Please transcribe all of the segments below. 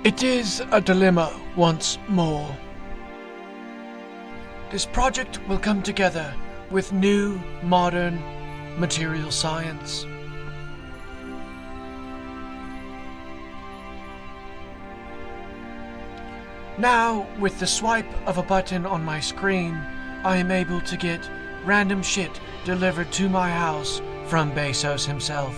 It is a dilemma once more. This project will come together with new, modern material science. Now, with the swipe of a button on my screen, I am able to get random shit delivered to my house from Bezos himself.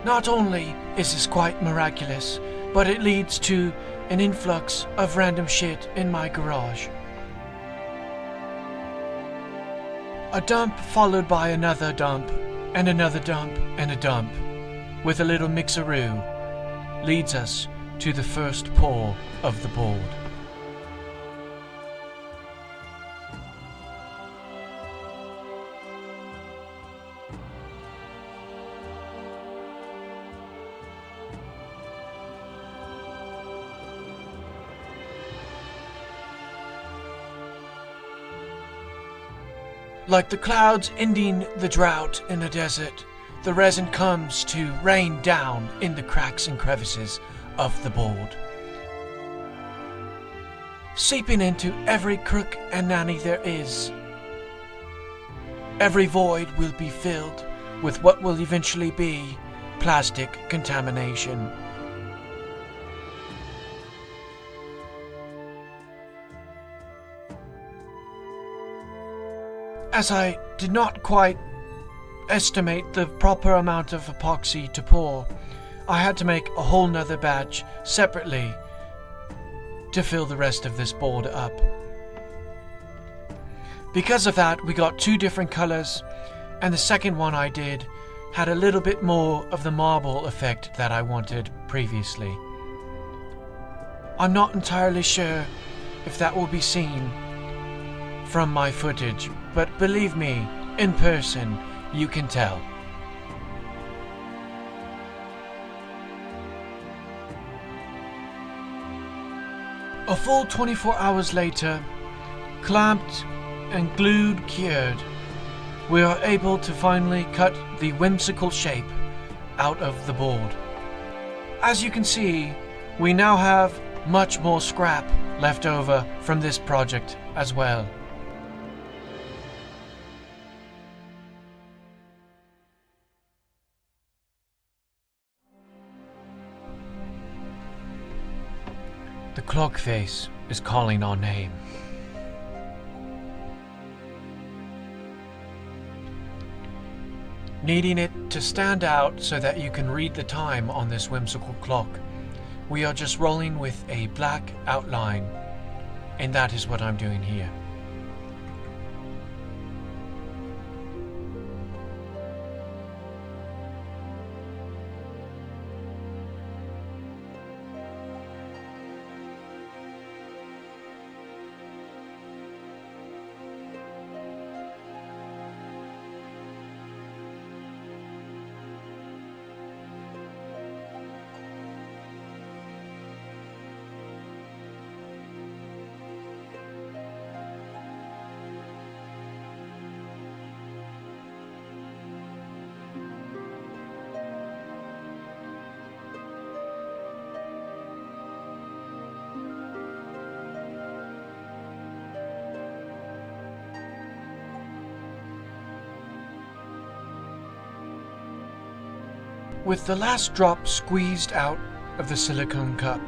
Not only is this quite miraculous, but it leads to an influx of random shit in my garage. A dump followed by another dump, and another dump, and a dump, with a little mixeroo, leads us to the first pour of the board. Like the clouds ending the drought in a desert, the resin comes to rain down in the cracks and crevices of the board, seeping into every crook and nanny there is. Every void will be filled with what will eventually be plastic contamination. As I did not quite estimate the proper amount of epoxy to pour, I had to make a whole nother batch separately to fill the rest of this board up. Because of that, we got two different colors, and the second one I did had a little bit more of the marble effect that I wanted previously. I'm not entirely sure if that will be seen from my footage, but believe me, in person, you can tell. A full 24 hours later, clamped and glued cured, we are able to finally cut the whimsical shape out of the board. As you can see, we now have much more scrap left over from this project as well. The clock face is calling our name. Needing it to stand out so that you can read the time on this whimsical clock, we are just rolling with a black outline, and that is what I'm doing here. With the last drop squeezed out of the silicone cup,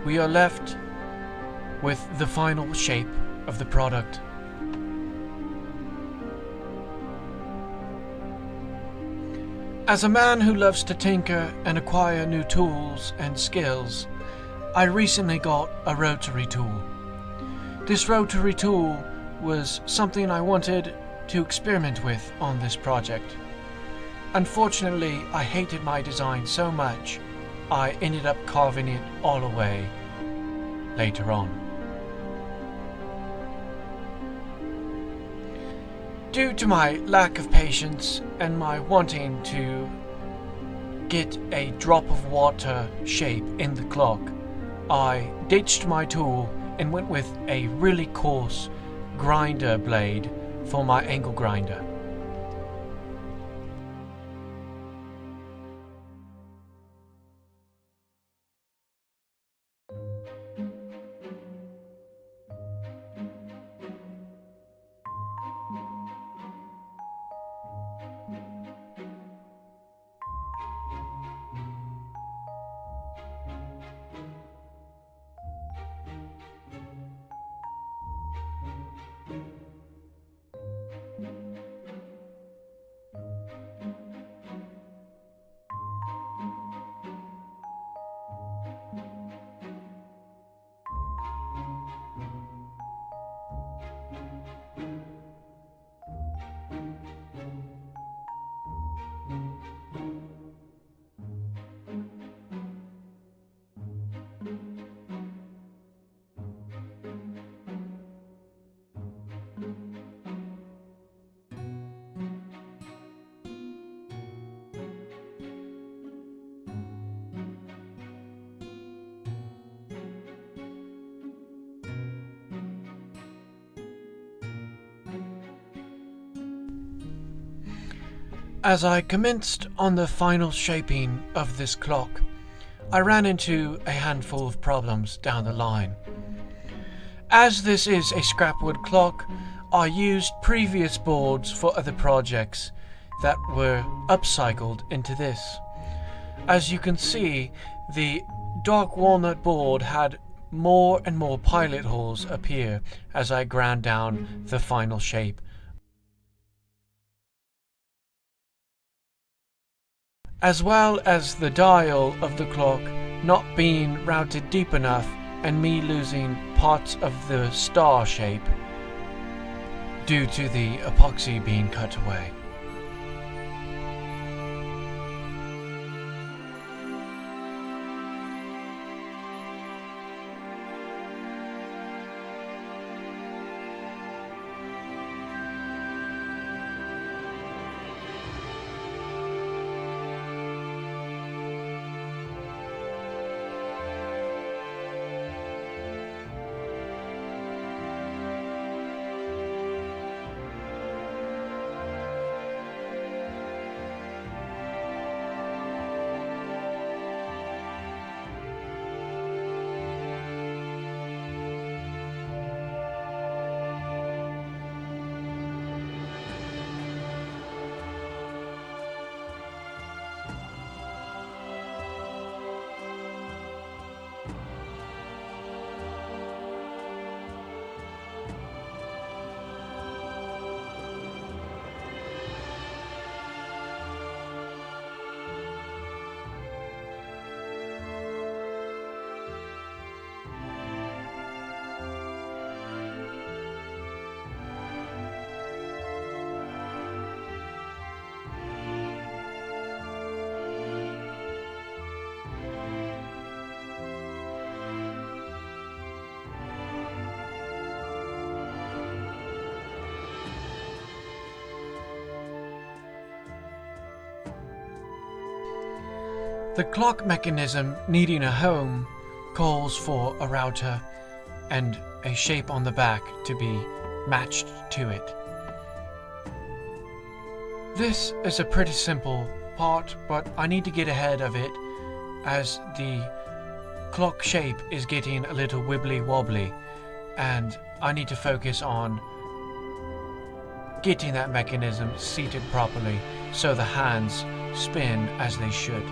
we are left with the final shape of the product. As a man who loves to tinker and acquire new tools and skills, I recently got a rotary tool. This rotary tool was something I wanted to experiment with on this project. Unfortunately, I hated my design so much, I ended up carving it all away later on. Due to my lack of patience and my wanting to get a drop of water shape in the clock, I ditched my tool and went with a really coarse grinder blade for my angle grinder. As I commenced on the final shaping of this clock, I ran into a handful of problems down the line. As this is a scrapwood clock, I used previous boards for other projects that were upcycled into this. As you can see, the dark walnut board had more and more pilot holes appear as I ground down the final shape. As well as the dial of the clock not being routed deep enough and me losing parts of the star shape due to the epoxy being cut away. The clock mechanism needing a home calls for a router and a shape on the back to be matched to it. This is a pretty simple part, but I need to get ahead of it as the clock shape is getting a little wibbly wobbly, and I need to focus on getting that mechanism seated properly so the hands spin as they should.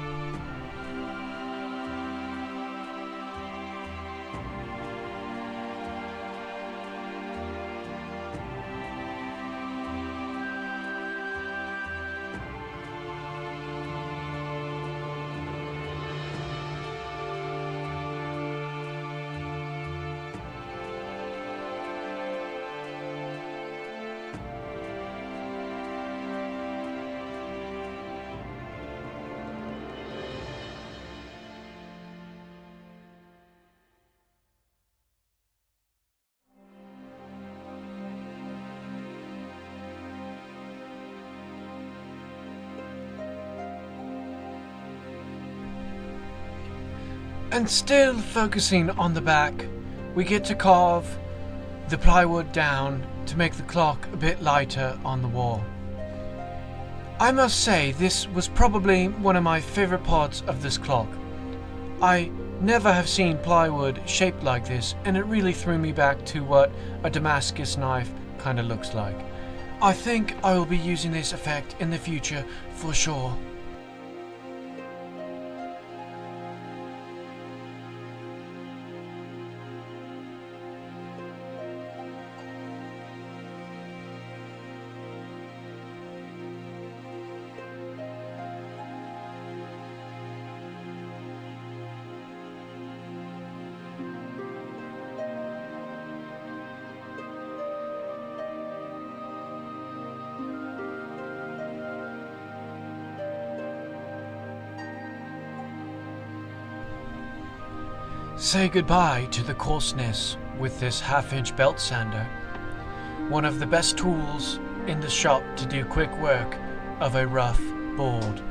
And still focusing on the back, we get to carve the plywood down to make the clock a bit lighter on the wall. I must say this was probably one of my favorite parts of this clock. I never have seen plywood shaped like this, and it really threw me back to what a Damascus knife kind of looks like. I think I will be using this effect in the future for sure. Say goodbye to the coarseness with this half-inch belt sander, one of the best tools in the shop to do quick work of a rough board.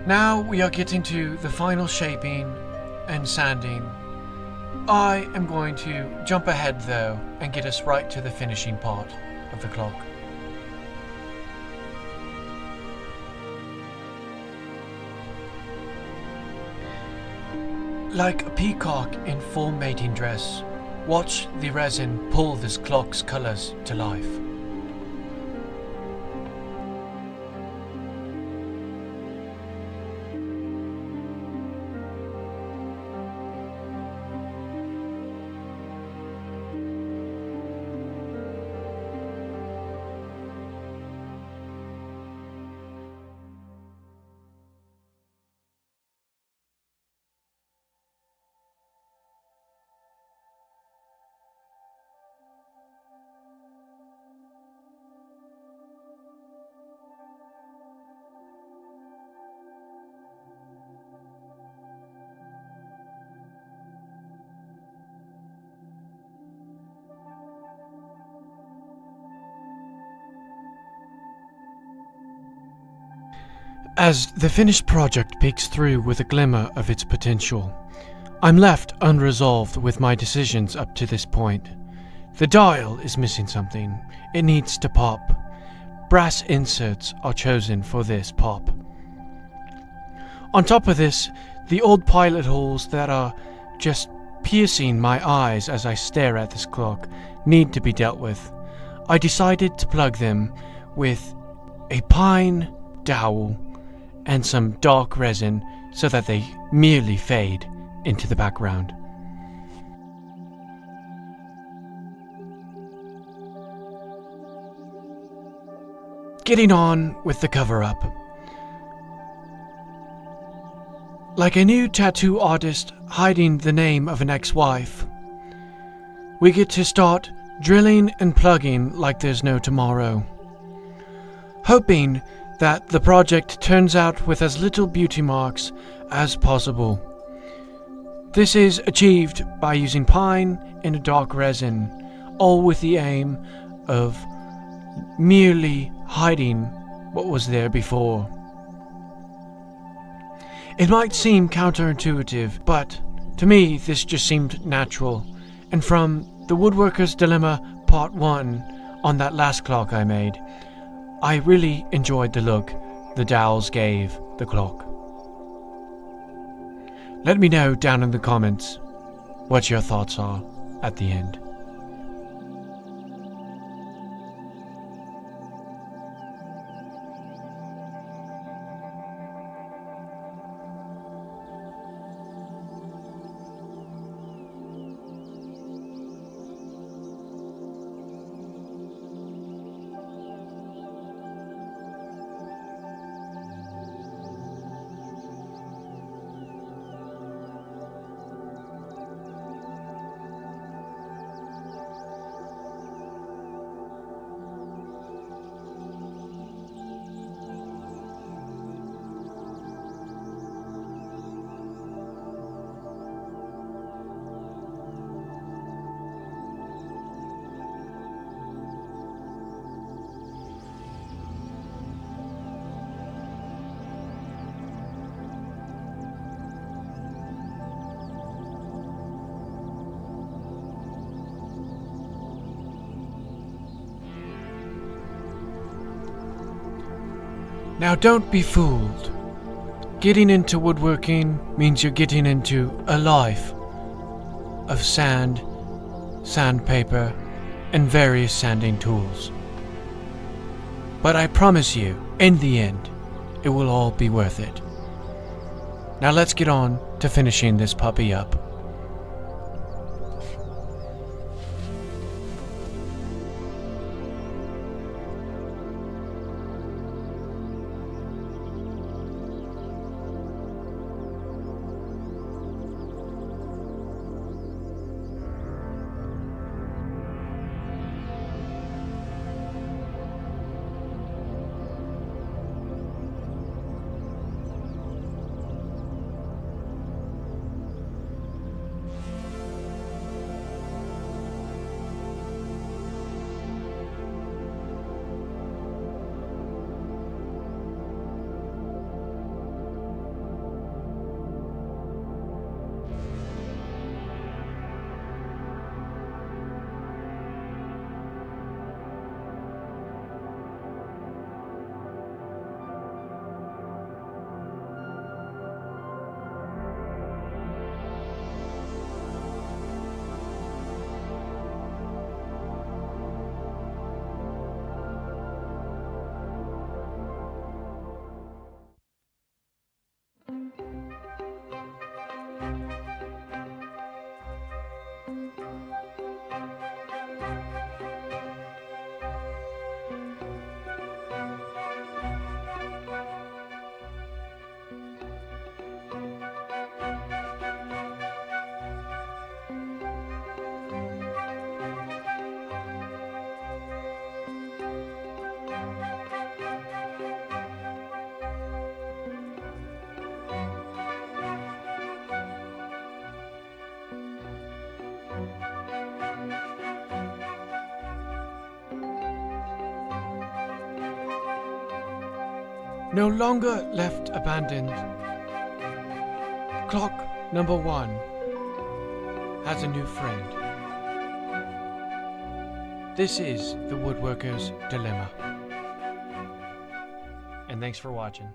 Now we are getting to the final shaping and sanding I am going to jump ahead though and get us right to the finishing part of the clock. Like a peacock in full mating dress, watch the resin pull this clock's colors to life. As the finished project peeks through with a glimmer of its potential, I'm left unresolved with my decisions up to this point. The dial is missing something. It needs to pop. Brass inserts are chosen for this pop. On top of this, the old pilot holes that are just piercing my eyes as I stare at this clock need to be dealt with. I decided to plug them with a pine dowel and some dark resin so that they merely fade into the background. Getting on with the cover-up. Like a new tattoo artist hiding the name of an ex-wife, we get to start drilling and plugging like there's no tomorrow, hoping that the project turns out with as little beauty marks as possible. This is achieved by using pine and a dark resin, all with the aim of merely hiding what was there before. It might seem counterintuitive, but to me this just seemed natural, and from the Woodworker's Dilemma Part 1 on that last clock I made, I really enjoyed the look the dowels gave the clock. Let me know down in the comments what your thoughts are at the end. Now don't be fooled. Getting into woodworking means you're getting into a life of sand, sandpaper, and various sanding tools. But I promise you, in the end, it will all be worth it. Now let's get on to finishing this puppy up. No longer left abandoned. Clock number 1 has a new friend. This is the Woodworker's Dilemma. And thanks for watching.